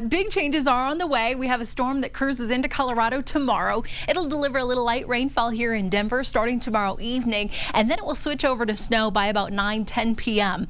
But big changes are on the way. We have a storm that cruises into Colorado tomorrow. It'll deliver a little light rainfall here in Denver starting tomorrow evening, and then it will switch over to snow by about 9-10 p.m.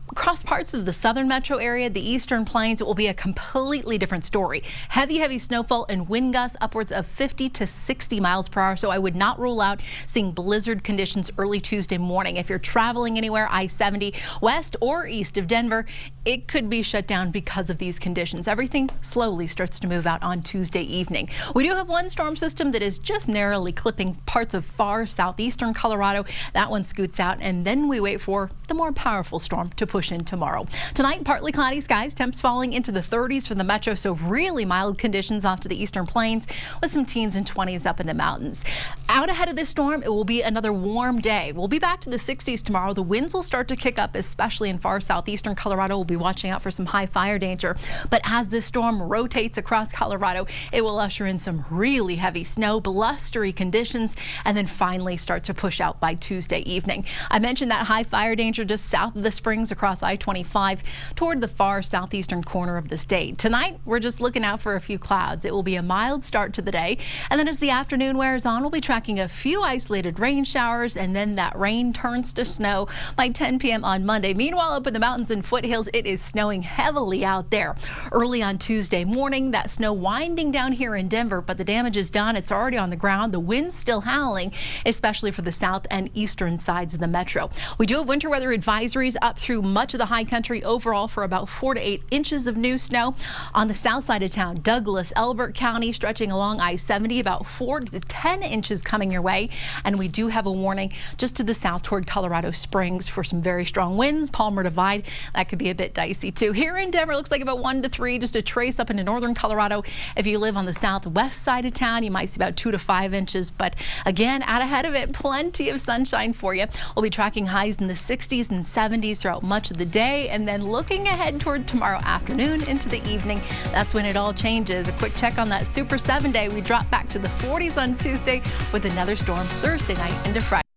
Across parts of the southern metro area, the eastern plains, it will be a completely different story. Heavy snowfall and wind gusts upwards of 50 to 60 miles per hour. So I would not rule out seeing blizzard conditions early Tuesday morning. If you're traveling anywhere, I-70 west or east of Denver, it could be shut down because of these conditions. Everything slowly starts to move out on Tuesday evening. We do have one storm system that is just narrowly clipping parts of far southeastern Colorado. That one scoots out, and then we wait for the more powerful storm to push in tomorrow. Tonight, partly cloudy skies, temps falling into the 30s for the metro, so really mild conditions off to the eastern plains with some teens and 20s up in the mountains. Out ahead of this storm, it will be another warm day. We'll be back to the 60s tomorrow. The winds will start to kick up, especially in far southeastern Colorado. We'll be watching out for some high fire danger. But as this storm rotates across Colorado, it will usher in some really heavy snow, blustery conditions, and then finally start to push out by Tuesday evening. I mentioned that high fire danger just south of the Springs across I-25 toward the far southeastern corner of the state. Tonight, we're just looking out for a few clouds. It will be a mild start to the day, and then as the afternoon wears on, we'll be tracking a few isolated rain showers, and then that rain turns to snow by 10 p.m. on Monday. Meanwhile, up in the mountains and foothills, it is snowing heavily out there. Early on Tuesday morning, that snow winding down here in Denver, but the damage is done. It's already on the ground. The wind's still howling, especially for the south and eastern sides of the metro. We do have winter weather advisories up through much of the high country overall for about 4 to 8 inches of new snow. On the south side of town, Douglas, Elbert County, stretching along I-70, about 4 to 10 inches coming your way. And we do have a warning just to the south toward Colorado Springs for some very strong winds. Palmer Divide, that could be a bit dicey too. Here in Denver, looks like about 1 to 3, just a trace up into northern Colorado. If you live on the southwest side of town, you might see about 2 to 5 inches. But again, out ahead of it, plenty of sunshine for you. We'll be tracking highs in the 60s and 70s throughout much of the day, and then looking ahead toward tomorrow afternoon into the evening, that's when it all changes. A quick check on that Super 7 day. We drop back to the 40s on Tuesday with another storm Thursday night into Friday.